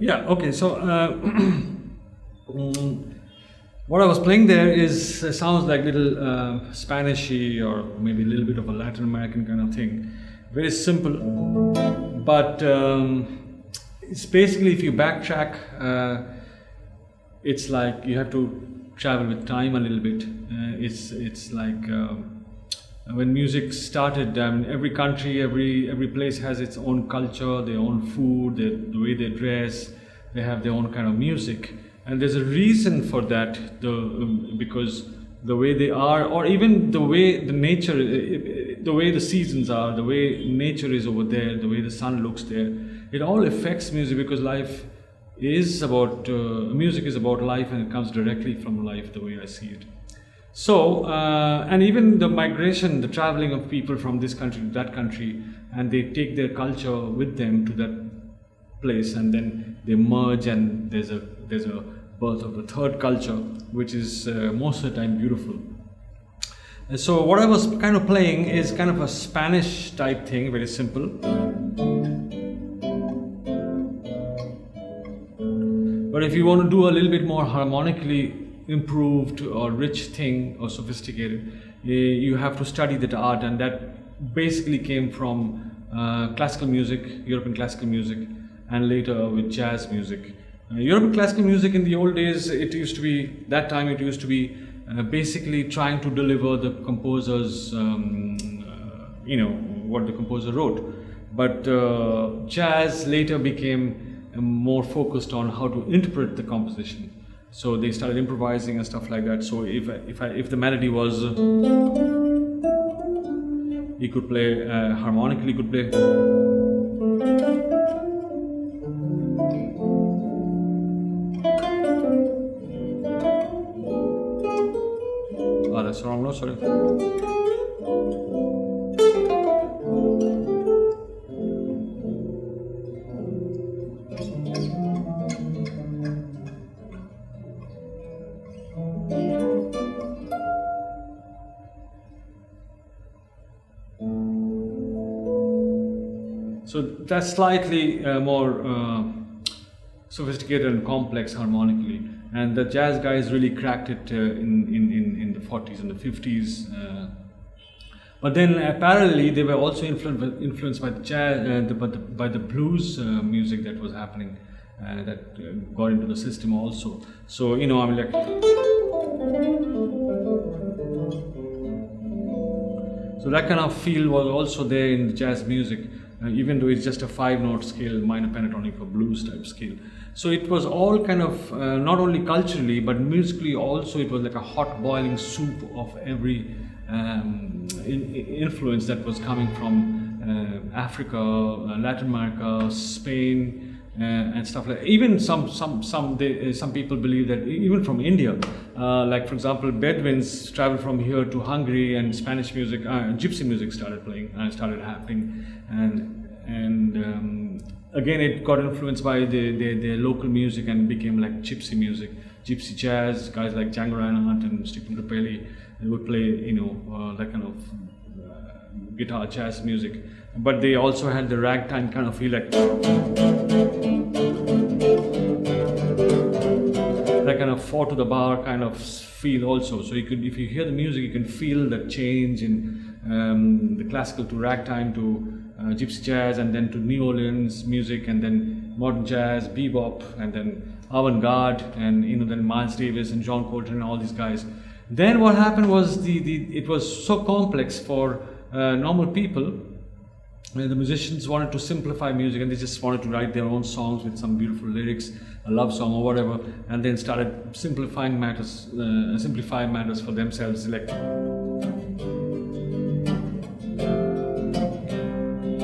Yeah, okay, so what I was playing there is sounds like little Spanishy or maybe a little bit of a Latin American kind of thing. Very simple, but it's basically, if you backtrack, it's like you have to travel with time a little bit. It's like when music started, every country, every place has its own culture, their own food, the way they dress, they have their own kind of music, and there's a reason for that. Because the way they are, or even the way the nature, the way the seasons are, the way nature is over there, the way the sun looks there, it all affects music, because life is about music is about life, and it comes directly from life, the way I see it. So, and even the migration, the traveling of people from this country to that country, and they take their culture with them to that place, and then they merge, and there's a birth of the third culture, which is most of the time beautiful. And so what I was kind of playing is kind of a Spanish type thing, very simple. But if you want to do a little bit more harmonically improved or rich thing or sophisticated, you have to study that art, and that basically came from classical music, European classical music, and later with jazz music. European classical music in the old days, it used to be basically trying to deliver the composer's, what the composer wrote. But jazz later became more focused on how to interpret the composition. So they started improvising and stuff like that. So if the melody was, he could play harmonically, he could play. Oh, that's wrong. No, sorry. So that's slightly more sophisticated and complex harmonically, and the jazz guys really cracked it in the 40s and the 50s. But then parallelly, they were also influenced by the jazz, by the blues music that was happening, that got into the system also. So I mean, like. So that kind of feel was also there in the jazz music, even though it's just a 5-note scale, minor pentatonic or blues type scale. So it was all kind of, not only culturally, but musically also, it was like a hot boiling soup of every influence that was coming from Africa, Latin America, Spain, and stuff like that. Even some people believe that even from India, like for example, Bedouins traveled from here to Hungary, and Spanish music, gypsy music started playing and started happening, and again it got influenced by the local music and became like gypsy music, gypsy jazz. Guys like Django Reinhardt and Stephen Grappelli, they would play that kind of guitar jazz music, but they also had the ragtime kind of feel, like that kind of 4 to the bar kind of feel also. So you could, if you hear the music, you can feel the change in the classical to ragtime to gypsy jazz, and then to New Orleans music, and then modern jazz, bebop, and then avant-garde, and then Miles Davis and John Coltrane and all these guys. Then what happened was it was so complex for normal people. The musicians wanted to simplify music, and they just wanted to write their own songs with some beautiful lyrics, a love song or whatever, and then started simplifying matters for themselves. Like,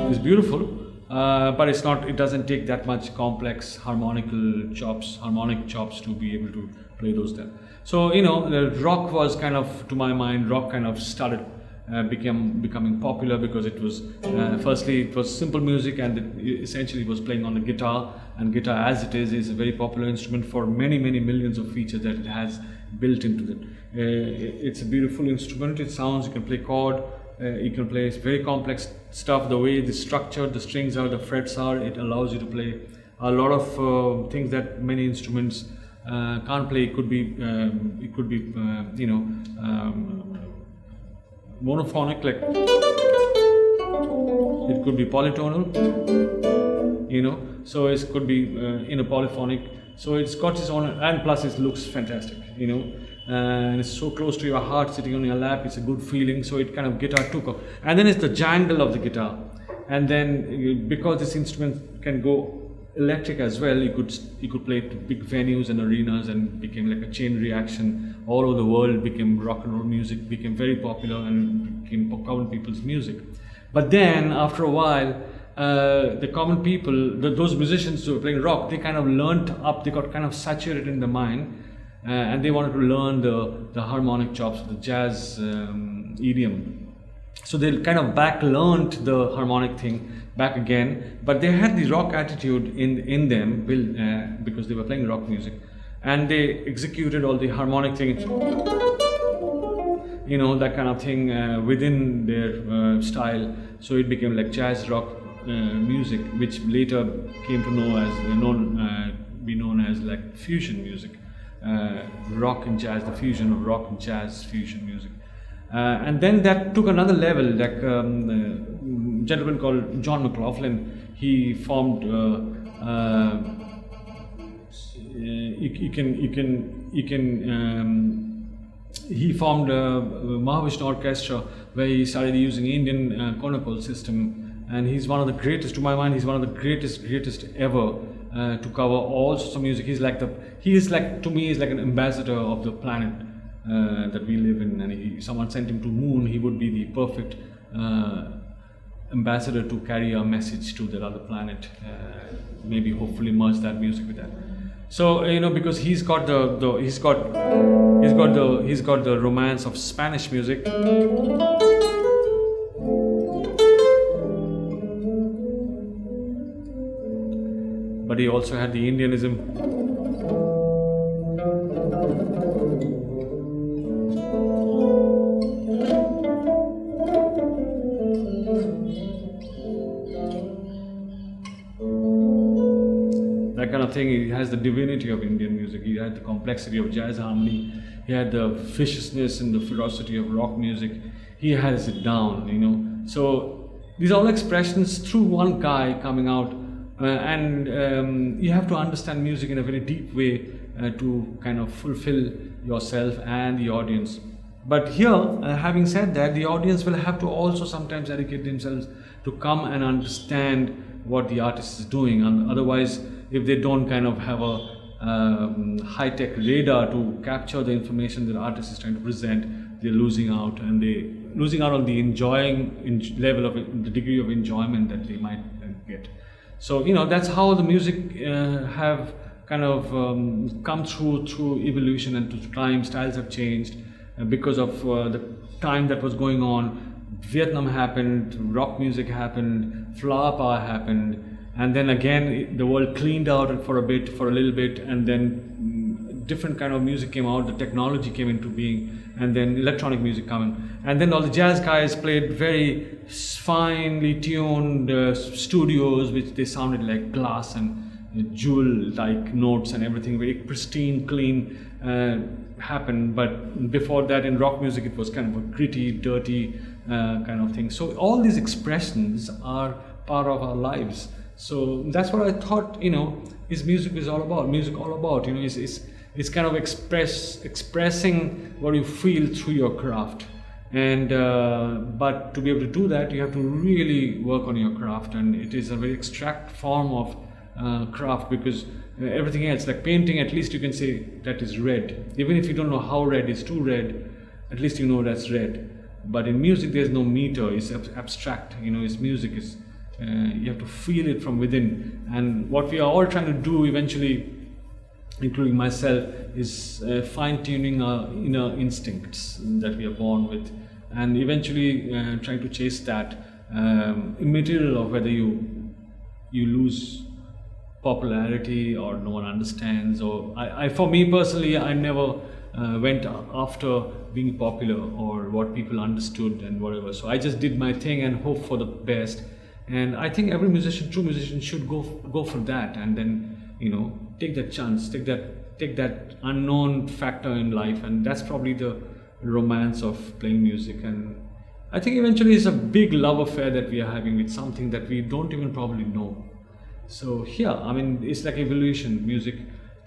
it's beautiful, but it's not. It doesn't take that much complex harmonic chops to be able to play those there. So the rock was kind of, to my mind, rock kind of started becoming popular because it was firstly it was simple music, and it essentially was playing on the guitar, and guitar as it is a very popular instrument for many millions of features that it has built into it. It's a beautiful instrument. It sounds, you can play chord, you can play very complex stuff. The way the structure, the strings are, the frets are, it allows you to play a lot of things that many instruments can't play. It could be monophonic, like it could be polytonal, so it could be polyphonic. So it's got its own, and plus it looks fantastic, and it's so close to your heart, sitting on your lap. It's a good feeling. So it kind of guitar took off, and then it's the jangle of the guitar, and then because this instrument can go electric as well, you could play to big venues and arenas, and became like a chain reaction. All over the world became rock and roll music, became very popular, and became common people's music. But then after a while, the common people, those musicians who were playing rock, they kind of learnt up, they got kind of saturated in the mind, and they wanted to learn the harmonic chops, the jazz idiom. So they kind of learnt the harmonic thing back again, but they had the rock attitude in them, because they were playing rock music, and they executed all the harmonic thing, that kind of thing within their style. So it became like jazz rock music, which later came to be known as like fusion music, rock and jazz, the fusion of rock and jazz fusion music. And then that took another level. Like a gentleman called John McLaughlin, he formed he formed a Mahavishnu Orchestra, where he started using Indian cornucole system, and he's one of the greatest, to my mind, he's one of the greatest ever to cover all sorts of music. He's like to me, he's like an ambassador of the planet that we live in, and if someone sent him to moon, he would be the perfect ambassador to carry a message to that other planet, maybe hopefully merge that music with that. So because he's got the romance of Spanish music, but he also had the Indianism. That kind of thing. He has the divinity of Indian music. He had the complexity of jazz harmony. He had the viciousness and the ferocity of rock music. He has it down, So these are all expressions through one guy coming out, and you have to understand music in a very deep way to kind of fulfill yourself and the audience. But here, having said that, the audience will have to also sometimes educate themselves to come and understand what the artist is doing, and otherwise, if they don't kind of have a high-tech radar to capture the information that the artist is trying to present, they're losing out, and they're losing out on the level of the degree of enjoyment that they might get. So that's how the music have kind of come through evolution and through time. Styles have changed because of the time that was going on. Vietnam happened, rock music happened, flower power happened, and then again the world cleaned out for a little bit, and then different kind of music came out, the technology came into being, and then electronic music came, and then all the jazz guys played very finely tuned studios, which they sounded like glass and jewel-like notes and everything, very pristine, clean happened. But before that, in rock music, it was kind of a gritty, dirty kind of thing. So all these expressions are part of our lives. So that's what I thought, is music is all about. Music all about, it's kind of expressing what you feel through your craft. And but to be able to do that, you have to really work on your craft, and it is a very abstract form of craft, because everything else, like painting, at least you can say that is red. Even if you don't know how red is too red, at least you know that's red. But in music, there's no meter. It's abstract. It's music. Is you have to feel it from within. And what we are all trying to do eventually, including myself, is fine-tuning our inner instincts that we are born with, and eventually trying to chase that, immaterial of whether you lose popularity or no one understands. Or I for me personally, I never went after being popular or what people understood and whatever. So I just did my thing and hope for the best. And I think every true musician should go for that, and then take that chance, take that unknown factor in life. And that's probably the romance of playing music. And I think eventually it's a big love affair that we are having with something that we don't even probably know. So yeah, it's like evolution. Music,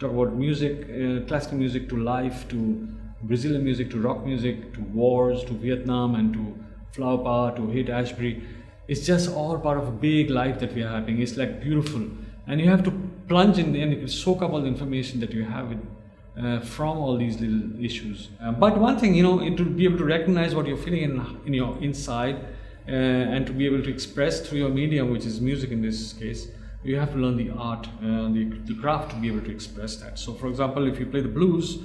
talk about music, classical music to life, to Brazilian music, to rock music, to wars, to Vietnam, and to flower power, to Haight-Ashbury. It's just all part of a big life that we are having. It's like beautiful, and you have to plunge in and you can soak up all the information that you have from all these little issues. But one thing, to be able to recognize what you're feeling in your inside, and to be able to express through your medium, which is music in this case, you have to learn the art, the craft to be able to express that. So, for example, if you play the blues,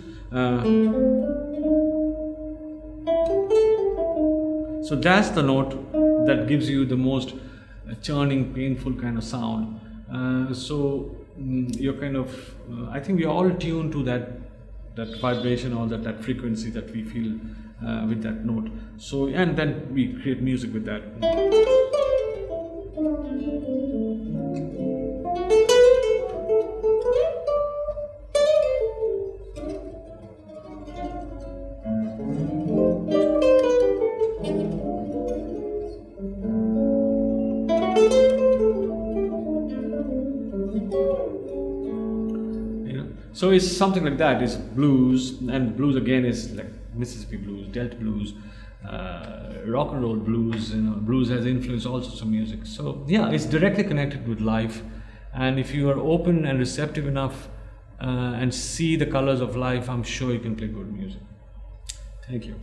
so that's the note that gives you the most churning, painful kind of sound. You're kind of, I think we are all tuned to that vibration or that frequency that we feel with that note. So, and then we create music with that. So it's something like that. It's blues, and blues again is like Mississippi blues, Delta blues, rock and roll blues. Blues has influenced all sorts of music. So yeah, it's directly connected with life. And if you are open and receptive enough and see the colors of life, I'm sure you can play good music. Thank you.